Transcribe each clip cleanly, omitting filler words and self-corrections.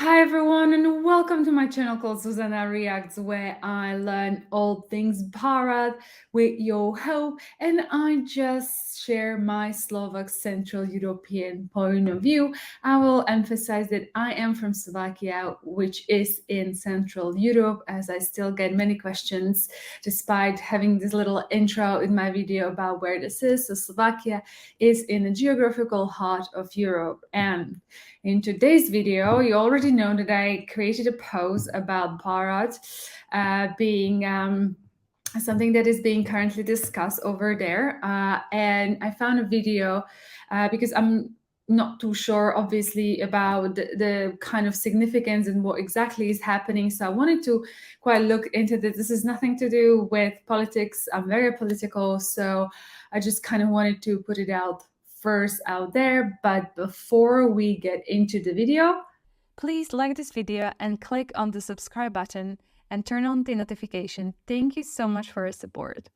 Hi everyone, and welcome to my channel called Zuzanareacts, where I learn all things Bharat with your help, and I just share my Slovak Central European point of view. I will emphasize that I am from Slovakia, which is in Central Europe, as I still get many questions despite having this little intro in my video about where this is. So Slovakia is in the geographical heart of Europe, and in today's video, you already know that I created a post about Bharat being something that is being currently discussed over there. And I found a video because I'm not too sure, obviously, about the kind of significance and what exactly is happening. So I wanted to quite look into this. This has nothing to do with politics. I'm very political. So I just kind of wanted to put it out there. But before we get into the video, please like this video and click on the subscribe button and turn on the notification. Thank you so much for your support.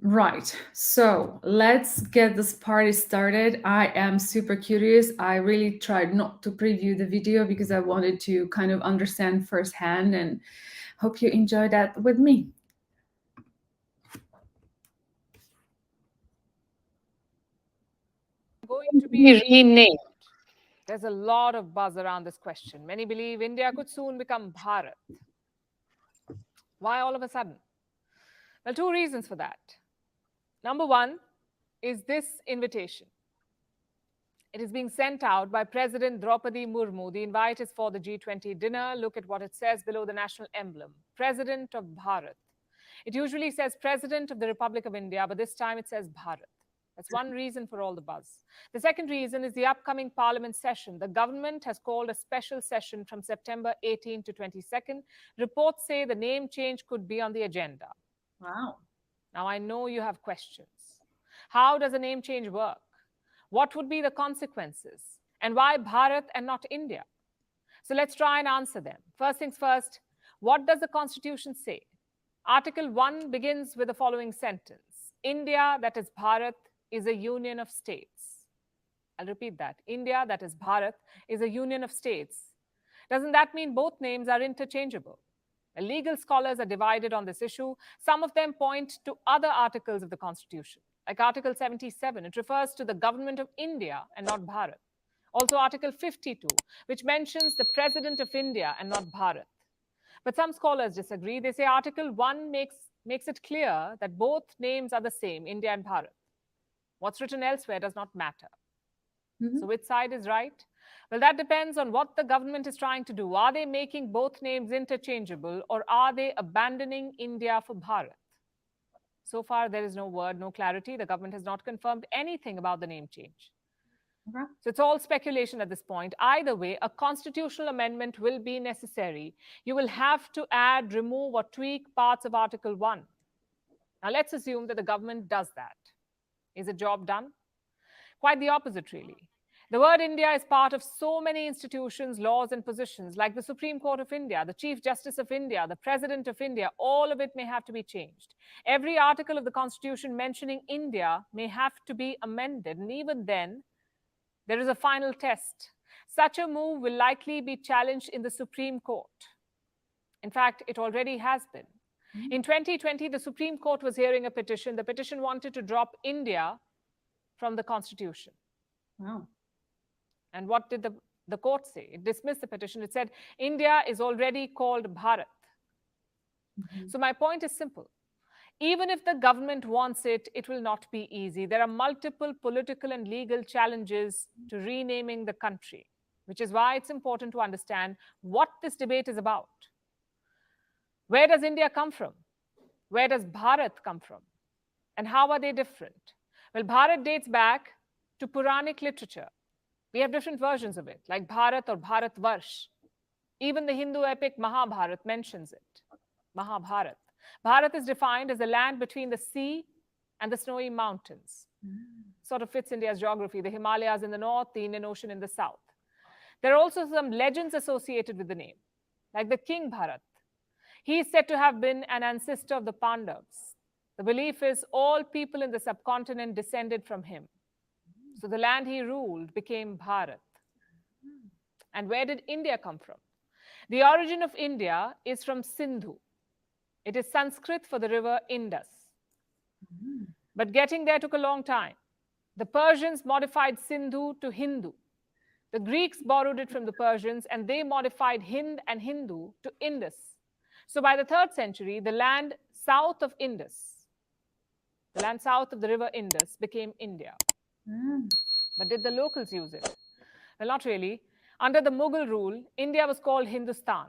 Right, so let's get this party started. I am super curious. I really tried not to preview the video because I wanted to kind of understand firsthand, and hope you enjoy that with me. Going to be renamed? There's a lot of buzz around this question. Many believe India could soon become Bharat. Why all of a sudden? Well, two reasons for that. Number one is this invitation. It is being sent out by President Draupadi Murmu. The invite is for the G20 dinner. Look at what it says below the national emblem. President of Bharat. It usually says President of the Republic of India, but this time it says Bharat. That's one reason for all the buzz. The second reason is the upcoming parliament session. The government has called a special session from September 18 to 22nd. Reports say the name change could be on the agenda. Wow. Now, I know you have questions. How does a name change work? What would be the consequences? And why Bharat and not India? So let's try and answer them. First things first, what does the Constitution say? Article 1 begins with the following sentence. India, that is Bharat, is a union of states. I'll repeat that. India, that is Bharat, is a union of states. Doesn't that mean both names are interchangeable? Legal scholars are divided on this issue. Some of them point to other articles of the Constitution, like Article 77. It refers to the government of India and not Bharat. Also, Article 52, which mentions the President of India and not Bharat. But some scholars disagree. They say Article 1 makes it clear that both names are the same, India and Bharat. What's written elsewhere does not matter. So which side is right? Well, that depends on what the government is trying to do. Are they making both names interchangeable, or are they abandoning India for Bharat? So far, there is no word, no clarity. The government has not confirmed anything about the name change. Okay. So it's all speculation at this point. Either way, a constitutional amendment will be necessary. You will have to add, remove, or tweak parts of Article 1. Now, let's assume that the government does that. Is the job done? Quite the opposite, really. The word India is part of so many institutions, laws, and positions, like the Supreme Court of India, the Chief Justice of India, the President of India. All of it may have to be changed. Every article of the Constitution mentioning India may have to be amended. And even then, there is a final test. Such a move will likely be challenged in the Supreme Court. In fact, it already has been. In 2020, the Supreme Court was hearing a petition. The petition wanted to drop India from the Constitution. Wow. And what did the court say? It dismissed the petition. It said, India is already called Bharat. So my point is simple. Even if the government wants it, it will not be easy. There are multiple political and legal challenges to renaming the country, which is why it's important to understand what this debate is about. Where does India come from? Where does Bharat come from? And how are they different? Well, Bharat dates back to Puranic literature. We have different versions of it, like Bharat or Bharatvarsh. Even the Hindu epic Mahabharat mentions it. Mahabharat. Bharat is defined as the land between the sea and the snowy mountains. Sort of fits India's geography, the Himalayas in the north, the Indian Ocean in the south. There are also some legends associated with the name, like the King Bharat. He is said to have been an ancestor of the Pandavas. The belief is all people in the subcontinent descended from him. So the land he ruled became Bharat. And where did India come from? The origin of India is from Sindhu. It is Sanskrit for the river Indus. But getting there took a long time. The Persians modified Sindhu to Hindu. The Greeks borrowed it from the Persians, and they modified Hind and Hindu to Indus. So by the 3rd century, the land south of Indus, the land south of the river Indus, became India. But did the locals use it? Well, not really. Under the Mughal rule, India was called Hindustan.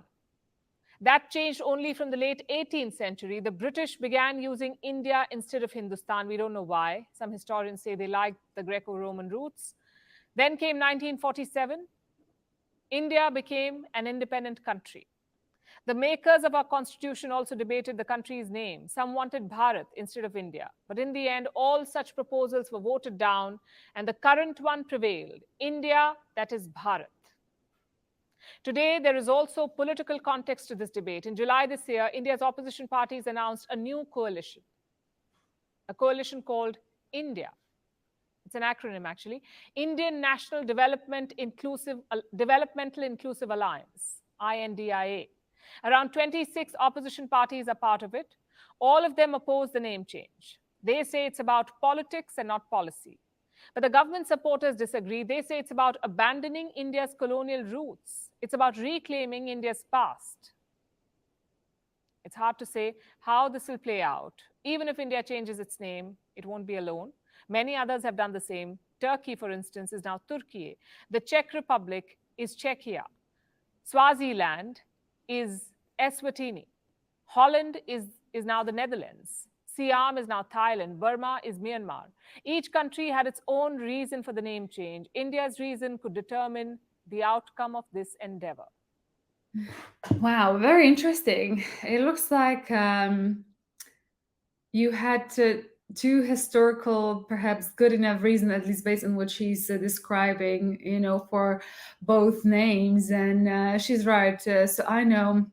That changed only from the late 18th century. The British began using India instead of Hindustan. We don't know why. Some historians say they liked the Greco-Roman roots. Then came 1947. India became an independent country. The makers of our constitution also debated the country's name. Some wanted Bharat instead of India. But in the end, all such proposals were voted down, and the current one prevailed. India, that is Bharat. Today, there is also political context to this debate. In July this year, India's opposition parties announced a new coalition, a coalition called India. It's an acronym, actually. Indian National Developmental Inclusive Alliance, INDIA. Around 26 opposition parties are part of it. All of them oppose the name change. They say it's about politics and not policy. But the government supporters disagree. They say it's about abandoning India's colonial roots. It's about reclaiming India's past. It's hard to say how this will play out. Even if India changes its name, it won't be alone. Many others have done the same. Turkey, for instance, is now Turkey. The Czech Republic is Czechia. Swaziland is Eswatini. Holland is now the Netherlands. Siam is now Thailand. Burma is Myanmar. Each country had its own reason for the name change. India's reason could determine the outcome of this endeavor. Wow, very interesting. It looks like you had two historical, perhaps good enough reason, at least based on what she's describing, for both names. And she's right. So I know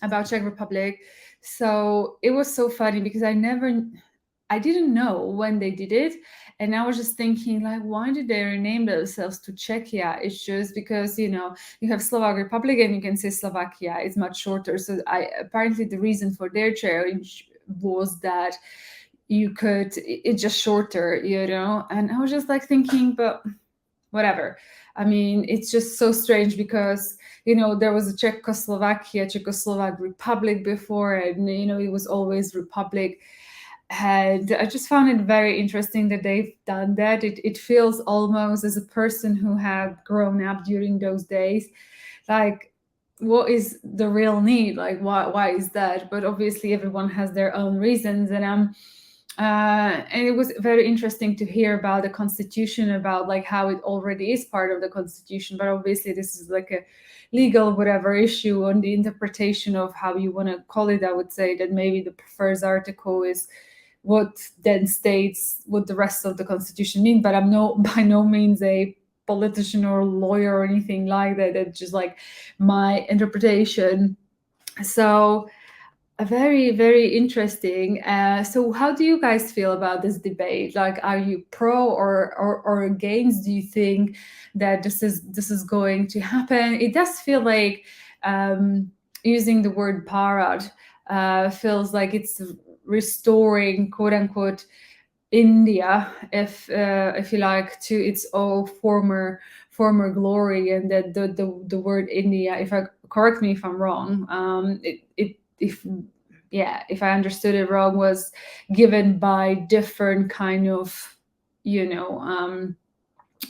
about Czech Republic. So it was so funny because I didn't know when they did it. And I was just thinking, like, why did they rename themselves to Czechia? It's just because, you have Slovak Republic and you can say Slovakia. It's much shorter. So apparently the reason for their change was that it's just shorter, and I was just like thinking, but whatever. I mean, it's just so strange because, there was a Czechoslovak Republic before, and, it was always Republic. And I just found it very interesting that they've done that. It feels almost, as a person who had grown up during those days, like, what is the real need? Like, why is that? But obviously everyone has their own reasons. And it was very interesting to hear about the constitution, about like how it already is part of the constitution. But obviously this is like a legal whatever issue on the interpretation of how you want to call it. I would say that maybe the first article is what then states what the rest of the constitution means. But I'm by no means a politician or lawyer or anything like that. It's just like my interpretation. So very, very interesting. So how do you guys feel about this debate? Like, are you pro or against? Do you think that this is going to happen? It does feel like using the word Bharat feels like it's restoring, quote unquote, India, if you like, to its old former glory, and that the word India, correct me if I'm wrong, if I understood it wrong, was given by different kind of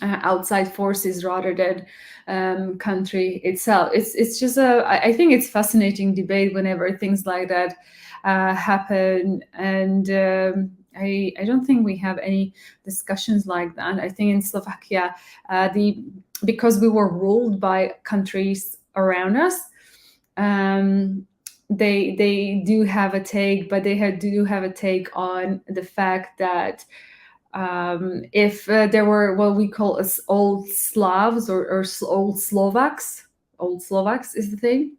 outside forces rather than country itself. It's just I think it's fascinating debate whenever things like that happen, and I don't think we have any discussions like that. I think in Slovakia, because we were ruled by countries around us, they do have a take, but they do have a take on the fact that if there were what we call as old Slavs or old Slovaks is the thing.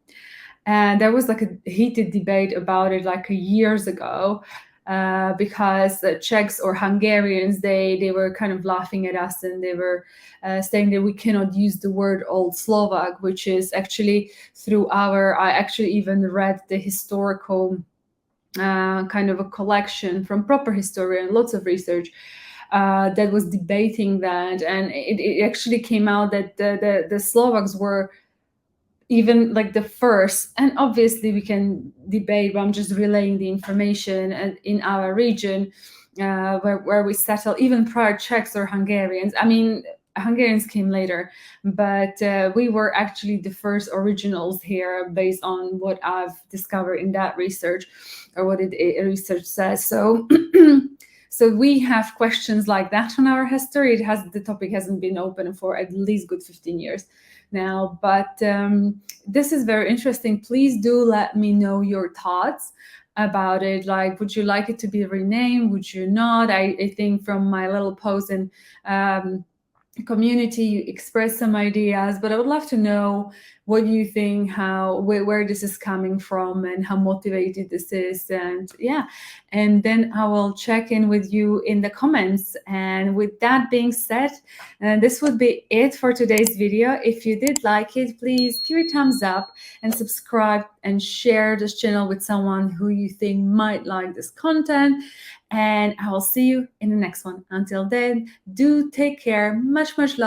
And there was like a heated debate about it like years ago. because Czechs or Hungarians, they were kind of laughing at us, and they were saying that we cannot use the word Old Slovak, which is actually I actually even read the historical kind of a collection from proper historian, lots of research that was debating that, and it actually came out that the Slovaks were even like the first, and obviously we can debate, but I'm just relaying the information, and in our region where we settle, even prior Czechs or Hungarians. I mean, Hungarians came later, but we were actually the first originals here based on what I've discovered in that research, or what research says. So so we have questions like that on our history. The topic hasn't been open for at least good 15 years now, but this is very interesting. Please do let me know your thoughts about it. Like, would you like it to be renamed? Would you not? I think from my little post in community you expressed some ideas, but I would love to know what you think, where this is coming from, and how motivated this is. And yeah, and then I will check in with you in the comments. And with that being said, this would be it for today's video. If you did like it, please give it a thumbs up and subscribe and share this channel with someone who you think might like this content. And I will see you in the next one. Until then, do take care. Much love.